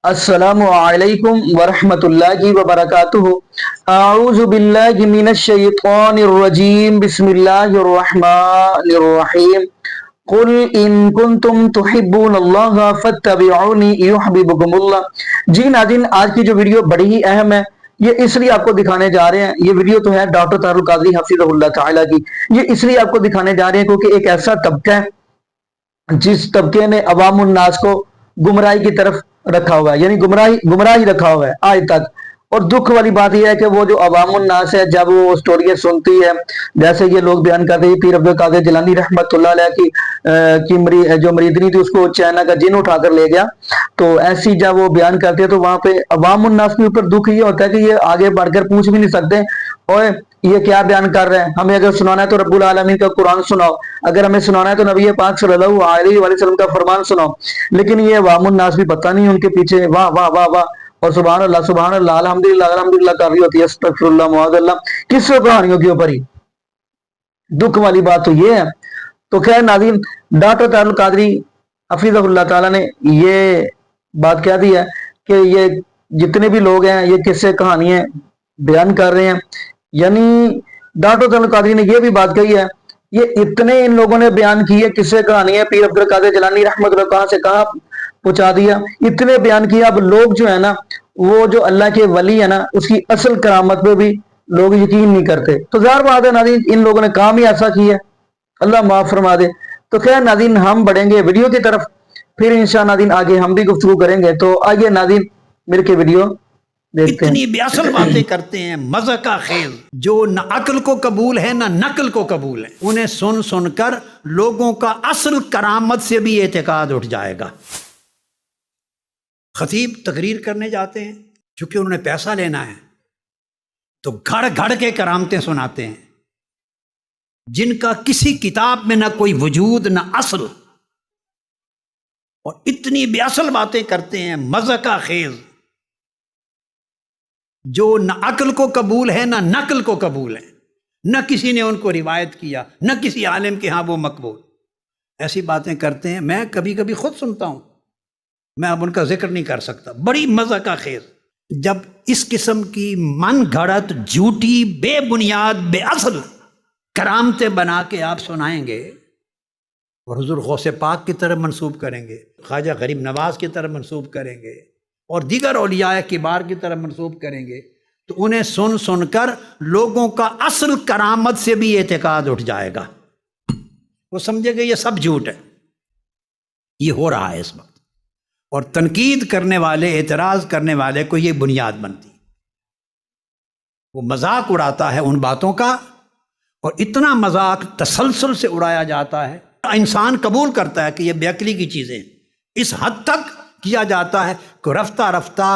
अस्सलामु अलैकुम वरहमतुल्लाहि वबरकातुहू। अऊज़ु बिल्लाहि मिनश शैतानिर रजीम। बिस्मिल्लाहिर रहमानिर रहीम। कुल इन कुंतुम तुहिब्बूनल्लाह फत्तबिऊनी युहब्बिबकुमुल्लाह। जी नाज़रीन, आज की जो वीडियो बड़ी ही अहम है, ये इसलिए आपको दिखाने जा रहे हैं। ये वीडियो तो है डॉक्टर तारुल कादरी हफिज़हुल्लाह ताला की। ये इसलिए आपको दिखाने जा रहे हैं क्योंकि एक ऐसा तबका है जिस तबके ने अवामुन नास को गुमराही की तरफ रखा हुआ है, यानी गुमराही रखा हुआ है आज तक। और दुख वाली बात यह है कि वो जो अवामुन नास है, जब वो स्टोरियाँ सुनती है, जैसे ये लोग बयान करते हैं पीर अब्दुल कादिर जिलानी रहमतुल्लाह अलैह की जो मरीदनी थी उसको चाइना का जिन उठाकर ले गया। तो ऐसी जब वो बयान करते हैं तो वहां पे अवामुन नास के ऊपर दुख ये होता है कि ये आगे बढ़कर पूछ भी नहीं सकते, और ये क्या बयान कर रहे हैं। हमें अगर सुनाना है तो रब्बुल आलमीन का कुरान सुनाओ, अगर हमें सुनाना है तो नबी पाक सल्लल्लाहु अलैहि वसल्लम का फरमान सुनाओ। लेकिन ये अवामुन नास भी पता नहीं उनके पीछे वाह वाह वाह वाह और सुभान अल्लाह अल्हम्दुलिल्लाह अल्हम्दुलिल्लाह कर रही होती है, अस्तगफिरुल्लाह मुआज़ल्लाह, किस कहानियों के ऊपर ही। दुख वाली बात तो ये है। तो खैर नाज़रीन, डॉक्टर तारुल कादरी हफिज़हुल्लाह ताला ने ये बात कह दी है कि ये जितने भी लोग हैं ये किस्से कहानियां बयान कर रहे हैं। यानी डॉक्टर तारुल कादरी ने ये भी बात कही है, ये इतने इन लोगों ने बयान की है किस्से कहानियां, पीर अब्दुल कादिर जिलानी रहमतुल्लाह कहां से कहां पहुंचा दिया, इतने बयान किया। अब लोग जो है ना, वो जो अल्लाह के वली है ना, उसकी असल करामत पे भी लोग यकीन नहीं करते। तो ज़ाहिर बात है नाज़रीन, इन लोगों ने काम ही ऐसा किया, अल्लाह माफ फरमा दे। तो खैर नाज़रीन, हम बढ़ेंगे वीडियो की तरफ, फिर इंशाअल्लाह नाज़रीन आगे हम भी गुफ्तगू करेंगे। तो आइए नाज़रीन मिल के वीडियो देखते हैं। इतनी बेअसल बातें करते हैं, मज़ा का खेल, जो न अक्ल को कबूल है न नकल को कबूल है। उन्हें सुन सुनकर लोगों का असल करामत से भी एतकाद उठ जाएगा। खतीब तकरीर करने जाते हैं, चूंकि उन्होंने पैसा लेना है तो घड़ घड़ के करामतें सुनाते हैं, जिनका किसी किताब में ना कोई वजूद ना असल, और इतनी बेअसल बातें करते हैं, मज़ा का खेल, जो न अक्ल को कबूल है ना नकल को कबूल है। न किसी ने उनको रिवायत किया, न किसी आलिम के यहाँ वो मकबूल। ऐसी बातें करते हैं, मैं कभी कभी खुद सुनता हूँ, मैं अब उनका जिक्र नहीं कर सकता। बड़ी मज़ा का खेल। जब इस किस्म की मन घड़त, झूठी, बेबुनियाद, बेअसल करामतें बना के आप सुनाएंगे और हुजूर गौसे पाक की तरफ मंसूब करेंगे, ख्वाजा गरीब नवाज की तरफ मंसूब करेंगे और दीगर औलिया किबार की तरफ मंसूब करेंगे, तो उन्हें सुन सुनकर लोगों का असल करामत से भी एतकाद उठ जाएगा। वो समझेंगे ये सब झूठ है। ये हो रहा है इस वक्त, और तनकीद करने वाले, एतराज करने वाले को ये बुनियाद बनती। वो मजाक उड़ाता है उन बातों का, और इतना मजाक तसलसल से उड़ाया जाता है, इंसान कबूल करता है कि ये बेअक्ली की चीज़ें, इस हद तक किया जाता है कि रफ्ता रफ्ता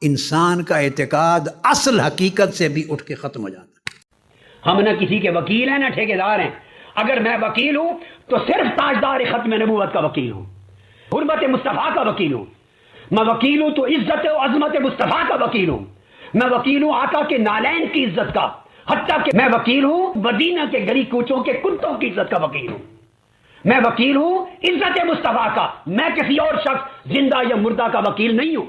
इंसान का एतकाद असल हकीकत से भी उठ के ख़त्म हो जाता है। हम न किसी के वकील हैं न ठेकेदार हैं। अगर मैं वकील हूं तो सिर्फ ताजदार खत्म नबूवत का वकील हूं, हुर्मत मुस्तफ़ा का वकील हूं। मैं वकील हूं तो इज्जत और अजमत मुस्तफ़ा का वकील हूं। मैं वकील हूं आका के नालैन की इज्जत का, हत्ता कि मैं वकील हूं मदीना के गली कूचों के कुत्तों की इज्जत का वकील हूं। मैं वकील हूं इज्जत मुस्तफ़ा का, मैं किसी और शख्स जिंदा या मुर्दा का वकील नहीं हूं।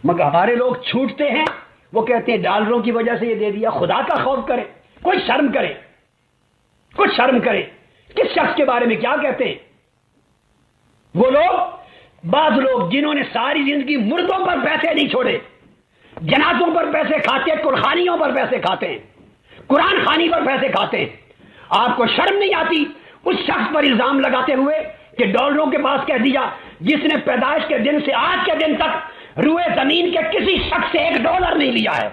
मगर हमारे लोग छूटते हैं, वो कहते हैं डॉलरों की वजह से ये दे दिया। खुदा का खौफ करे, कोई शर्म करे, कुछ शर्म करे। किस शख्स के बारे में क्या कहते हैं वो लोग? बाज लोग जिन्होंने सारी जिंदगी मुर्दों पर पैसे नहीं छोड़े, जनाजों पर पैसे खाते, कुरखानियों पर पैसे खाते हैं, कुरान खानी पर पैसे खाते हैं। आपको शर्म नहीं आती उस शख्स पर इल्जाम लगाते हुए कि डॉलरों के पास कह दिया, जिसने पैदाइश के दिन से आज के दिन तक रुए जमीन के किसी शख्स से $1 नहीं लिया है।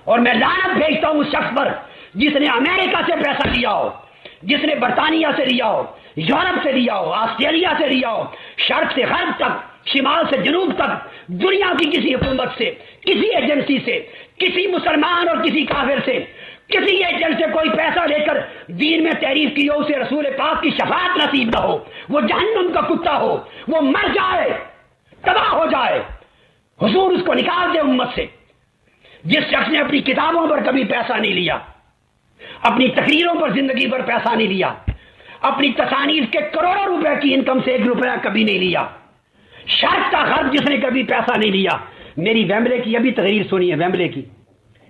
और मैं लानत भेजता हूं उस शख्स पर जिसने अमेरिका से पैसा लिया हो, जिसने बर्तानिया से लिया हो, यूरोप से लिया हो, ऑस्ट्रेलिया से लिया हो, शर्क से गर्ब तक, शिमाल से जनूब तक, दुनिया की किसी हुकूमत से, किसी एजेंसी से, किसी मुसलमान और किसी काफिर से, किसी एजेंट से कोई पैसा लेकर दीन में तहरीफ की हो, उसे रसूल पाक की शफाअत नसीब न हो, वो जहन्नुम का कुत्ता हो, वो मर जाए, तबाह हो जाए, हुजूर उसको निकाल दे उम्मत से। जिस शख्स ने अपनी किताबों पर कभी पैसा नहीं लिया, अपनी तकरीरों पर जिंदगी पर पैसा नहीं लिया, अपनी तसानीफ के करोड़ों रुपए की इनकम से $1 कभी नहीं लिया, شرق کا غرب جس نے کبھی پیسہ نہیں لیا. میری ویمبلے کی ابھی تقریر سنی ہے، ویمبلے کی،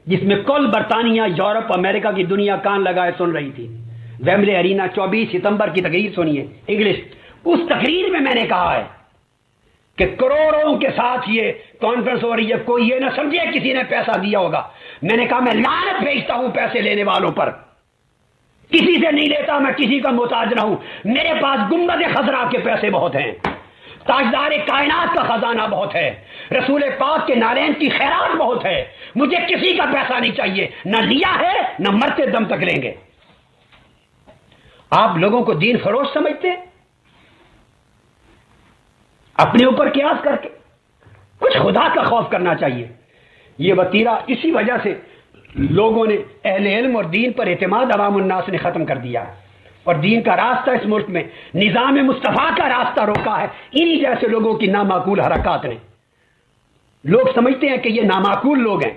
جس میں کل برطانیہ، یورپ، امریکہ کی دنیا کان لگائے سن رہی تھی. ویمبلے ارینا 24 ستمبر کی تقریر سنی ہے انگلش. اس تقریر میں نے کہا ہے کہ کروڑوں کے ساتھ یہ کانفرنس ہو رہی ہے، کوئی یہ نہ سمجھے کسی نے پیسہ دیا ہوگا. میں نے کہا میں لعنت بھیجتا ہوں پیسے لینے والوں پر، کسی سے نہیں لیتا، میں کسی کا محتاج نہ ہوں. میرے پاس گنبد خضرا کے پیسے بہت ہیں، تاجدار کائنات کا خزانہ بہت ہے، رسول پاک کے نالین کی خیرات بہت ہے. مجھے کسی کا پیسہ نہیں چاہیے، نہ لیا ہے نہ مرتے دم تک لیں گے. آپ لوگوں کو دین فروش سمجھتے ہیں اپنے اوپر قیاس کر کے. کچھ خدا کا خوف کرنا چاہیے. یہ وتیرہ اسی وجہ سے لوگوں نے، اہل علم اور دین پر اعتماد عوام الناس نے ختم کر دیا، اور دین کا راستہ اس ملک میں، نظام مصطفیٰ کا راستہ روکا ہے انہی جیسے لوگوں کی نامعقول حرکات نے. لوگ سمجھتے ہیں کہ یہ نامعقول لوگ ہیں،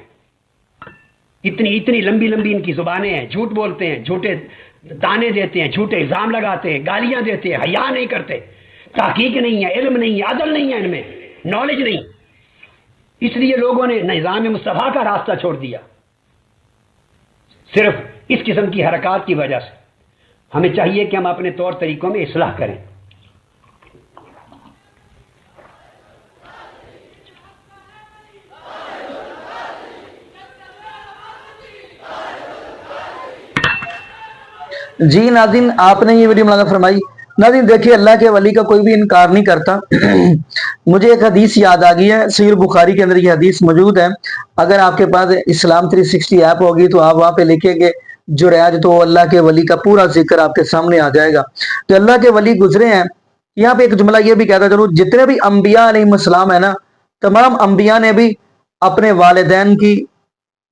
اتنی لمبی لمبی ان کی زبانیں ہیں، جھوٹ بولتے ہیں، جھوٹے تانے دیتے ہیں، جھوٹے الزام لگاتے ہیں، گالیاں دیتے ہیں، حیا نہیں کرتے، تحقیق نہیں ہے، علم نہیں ہے، عدل نہیں ہے، ان میں نالج نہیں. اس لیے لوگوں نے نظام مصطفیٰ کا راستہ چھوڑ دیا صرف اس قسم کی حرکات کی وجہ سے. ہمیں چاہیے کہ ہم اپنے طور طریقوں میں اصلاح کریں. جی ناظرین، آپ نے یہ ویڈیو مولانا فرمائی. ناظرین دیکھیے، اللہ کے ولی کا کوئی بھی انکار نہیں کرتا. مجھے ایک حدیث یاد آ گئی ہے، صحیح بخاری کے اندر یہ حدیث موجود ہے. اگر آپ کے پاس اسلام 360 ایپ ہوگی تو آپ وہاں پہ لکھیں گے جریج، تو اللہ کے ولی کا پورا ذکر آپ کے سامنے آ جائے گا. تو اللہ کے ولی گزرے ہیں. یہاں پہ ایک جملہ یہ بھی کہتا چلوں، جتنے بھی انبیاء علیہ السلام ہیں نا، تمام انبیاء نے بھی اپنے والدین کی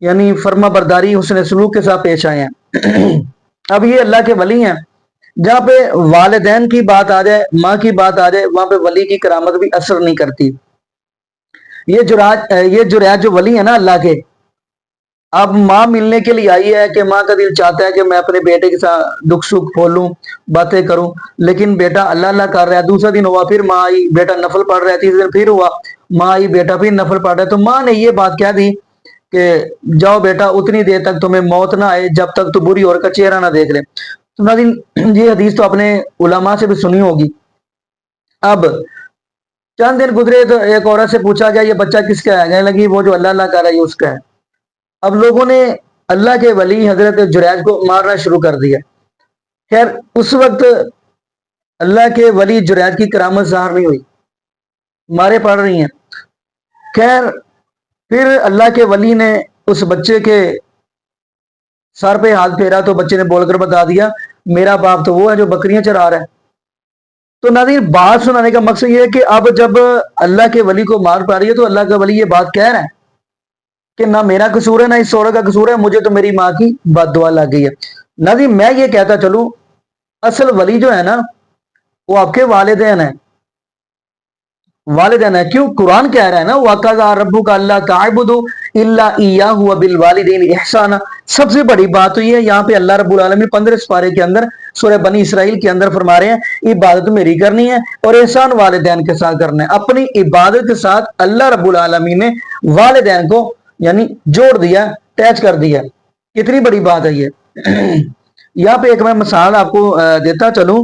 یعنی فرما برداری، حسن سلوک کے ساتھ پیش آئے ہیں. اب یہ اللہ کے ولی ہیں. جہاں پہ والدین کی بات آ جائے، ماں کی بات آ جائے، وہاں پہ ولی کی کرامت بھی اثر نہیں کرتی. یہ جریج جو ولی ہے نا اللہ کے، اب ماں ملنے کے لیے آئی ہے کہ ماں کا دل چاہتا ہے کہ میں اپنے بیٹے کے ساتھ دکھ سکھ کھولوں، باتیں کروں، لیکن بیٹا اللہ اللہ کر رہا ہے. دوسرا دن ہوا پھر ماں آئی، بیٹا نفل پڑھ رہا ہے. تیسرے دن پھر ہوا، ماں آئی، بیٹا پھر نفل پڑھ رہا ہے. تو ماں نے یہ بات کہہ دی کہ جاؤ بیٹا، اتنی دیر تک تمہیں موت نہ آئے جب تک تو بری عورت کا چہرہ نہ دیکھ لے. تو ناظرین یہ حدیث تو اپنے علماء سے بھی سنی ہوگی. اب چند دن گزرے تو ایک عورت سے پوچھا گیا یہ بچہ کس کا ہے؟ کہنے لگی وہ جو اللہ اللہ کر رہا ہے اس کا ہے. اب لوگوں نے اللہ کے ولی حضرت جریج کو مارنا شروع کر دیا. خیر اس وقت اللہ کے ولی جریج کی کرامت ظاہر نہیں ہوئی، مارے پڑ رہی ہیں. خیر پھر اللہ کے ولی نے اس بچے کے سر پہ ہاتھ پھیرا تو بچے نے بول کر بتا دیا میرا باپ تو وہ ہے جو بکریاں چرا رہا ہے. تو ناظرین بات سنانے کا مقصد یہ ہے کہ اب جب اللہ کے ولی کو مار پا رہی ہے تو اللہ کا ولی یہ بات کہہ رہا ہے کہ نہ میرا قصور ہے نہ اس عورت کا قصور ہے، مجھے تو میری ماں کی بد دعا لگ گئی ہے. ناظرین میں یہ کہتا چلوں، اصل ولی جو ہے نا وہ آپ کے والدین ہیں. والدین ہے، کیوں؟ قرآن کہہ رہا ہے نا وَقَضَىٰ رَبُّكَ أَلَّا تَعْبُدُوا إِلَّا إِيَّاهُ وَبِالْوَالِدَيْنِ إِحْسَانًا. سب سے بڑی بات تو یہ ہے، یہاں پہ اللہ رب العالمین 15 سپارے کے اندر سورہ بنی اسرائیل کے اندر فرما رہے ہیں عبادت میری کرنی ہے اور احسان والدین کے ساتھ کرنا ہے. اپنی عبادت کے ساتھ اللہ رب العالمین نے والدین کو یعنی جوڑ دیا، اٹیچ کر دیا. کتنی بڑی بات ہے یہ. یہاں پہ ایک میں مثال آپ کو دیتا چلوں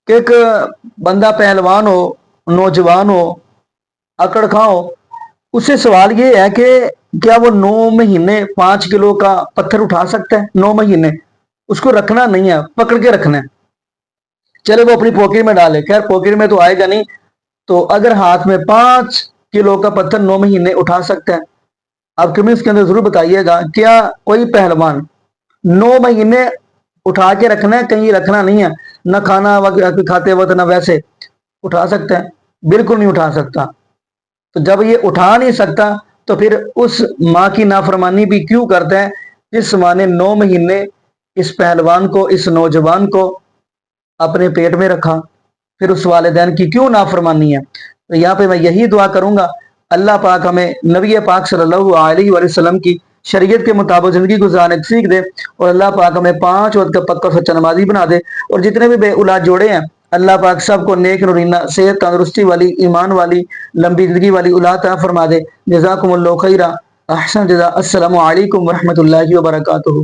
کہ ایک بندہ پہلوان ہو، نوجوان ہو، اکڑ خواہ ہو، اس سے سوال یہ ہے کہ کیا وہ 9 مہینے 5 کلو کا پتھر اٹھا سکتا ہے؟ 9 مہینے اس کو رکھنا نہیں ہے، پکڑ کے رکھنا ہے. چلے وہ اپنی پاکٹ میں ڈالے، خیر پاکٹ میں تو آئے گا نہیں. تو اگر ہاتھ میں 5 کلو کا پتھر 9 مہینے اٹھا سکتا ہے، آپ کمنٹس کے اندر ضرور بتائیے گا کیا کوئی پہلوان 9 مہینے اٹھا کے رکھنا ہے، کہیں رکھنا نہیں ہے، نہ کھانا کھاتے وقت نہ ویسے اٹھا سکتا ہے؟ بالکل نہیں اٹھا سکتا. تو جب یہ اٹھا نہیں سکتا تو پھر اس ماں کی نافرمانی بھی کیوں کرتا ہے جس ماں نے 9 مہینے اس پہلوان کو، اس نوجوان کو اپنے پیٹ میں رکھا؟ پھر اس والدین کی کیوں نافرمانی ہے؟ تو یہاں پہ میں یہی دعا کروں گا اللہ پاک ہمیں نبی پاک صلی اللہ علیہ وآلہ وسلم کی شریعت کے مطابق زندگی گزارنے سیکھ دے، اور اللہ پاک ہمیں 5 وقت کا پکا سچا نمازی بنا دے، اور جتنے بھی بے اولاد جوڑے ہیں اللہ پاک سب کو نیک نورینہ صحت تندرستی والی ایمان والی لمبی زندگی والی اولاد عطا فرما دے۔ جزاکم اللہ خیرہ، احسن جزا۔ السلام علیکم ورحمۃ اللہ وبرکاتہ۔